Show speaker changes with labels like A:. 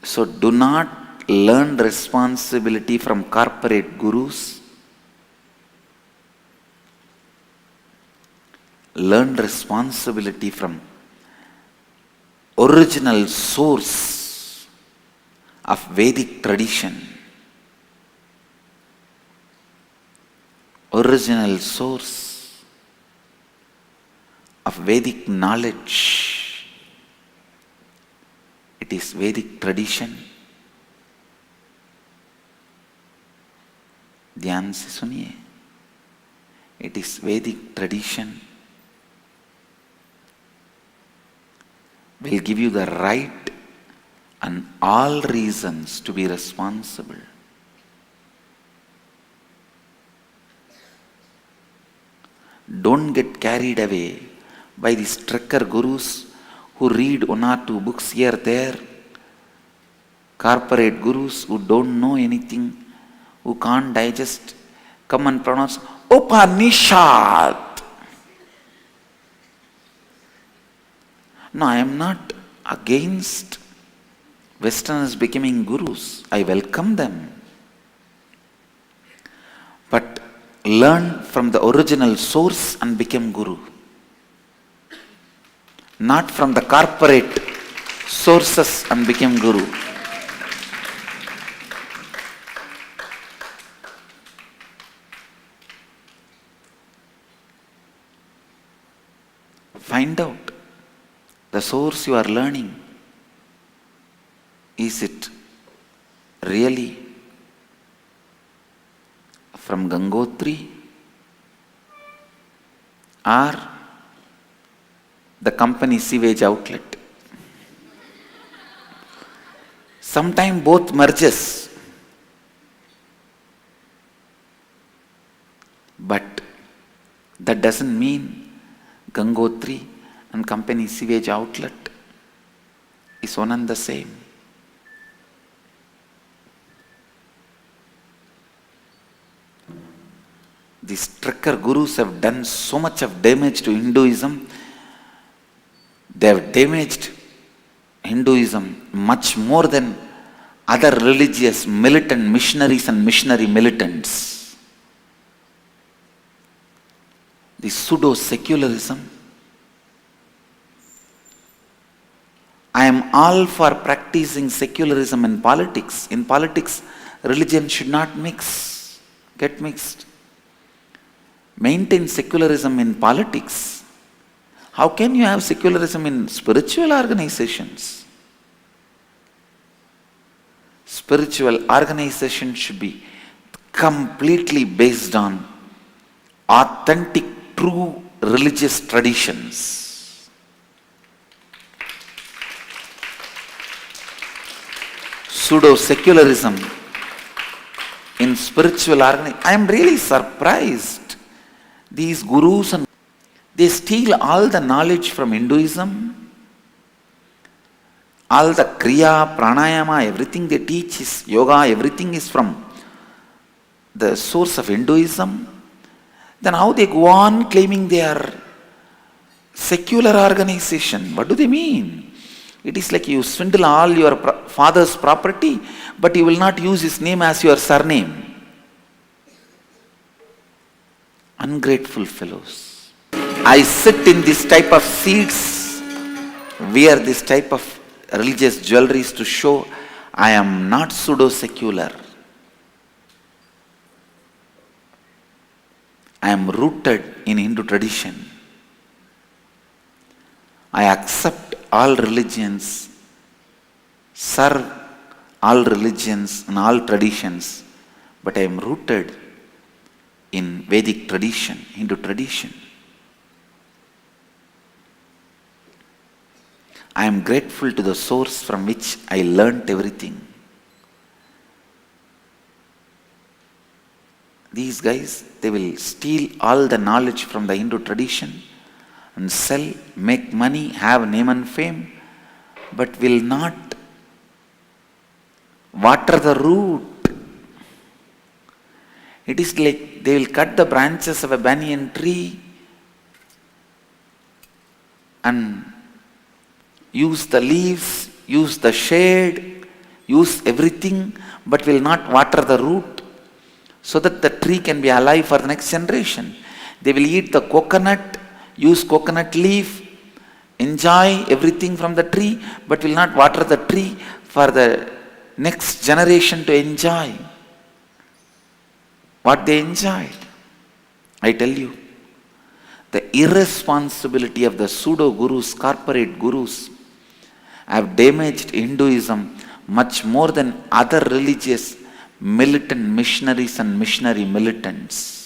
A: So do not learn responsibility from corporate gurus. Learn responsibility from original source of Vedic tradition. Original source of Vedic knowledge. It is Vedic tradition. ध्यान से सुनिए. It is Vedic tradition. Will give you the right and all reasons to be responsible. Don't get carried away by these trekker gurus who read one or two books here there, corporate gurus who don't know anything, who can't digest, come and pronounce Upanishad. No, I am not against Westerners becoming gurus. I welcome them. But learn from the original source and become guru. Not from the corporate sources and become guru. Find out the source you are learning. Is it really from Gangotri or the company sewage outlet? Sometimes both merges. But that doesn't mean Gangotri and company sewage outlet is one and the same. These trekker gurus have done so much of damage to Hinduism. They have damaged Hinduism much more than other religious militant missionaries and missionary militants. The pseudo-secularism. I am all for practicing secularism in politics. In politics, religion should not get mixed. Maintain secularism in politics. How can you have secularism in spiritual organizations? Spiritual organization should be completely based on authentic, true religious traditions. Pseudo-secularism in spiritual organization. I am really surprised. These gurus, and they steal all the knowledge from Hinduism. All the Kriya, Pranayama, everything they teach is yoga, everything is from the source of Hinduism. Then how they go on claiming they are secular organization? What do they mean? It is like you swindle all your father's property, but you will not use his name as your surname. Ungrateful fellows. I sit in this type of seats, wear this type of religious jewelries to show I am not pseudo-secular. I am rooted in Hindu tradition. I accept all religions, serve all religions and all traditions, but I am rooted in Vedic tradition, Hindu tradition. I am grateful to the source from which I learnt everything. These guys, they will steal all the knowledge from the Hindu tradition and sell, make money, have name and fame, but will not water the root. It is like they will cut the branches of a banyan tree and use the leaves, use the shade, use everything but will not water the root so that the tree can be alive for the next generation. They will eat the coconut, use coconut leaf, enjoy everything from the tree, but will not water the tree for the next generation to enjoy what they enjoyed. I tell you, the irresponsibility of the pseudo gurus, corporate gurus, have damaged Hinduism much more than other religious militant missionaries and missionary militants.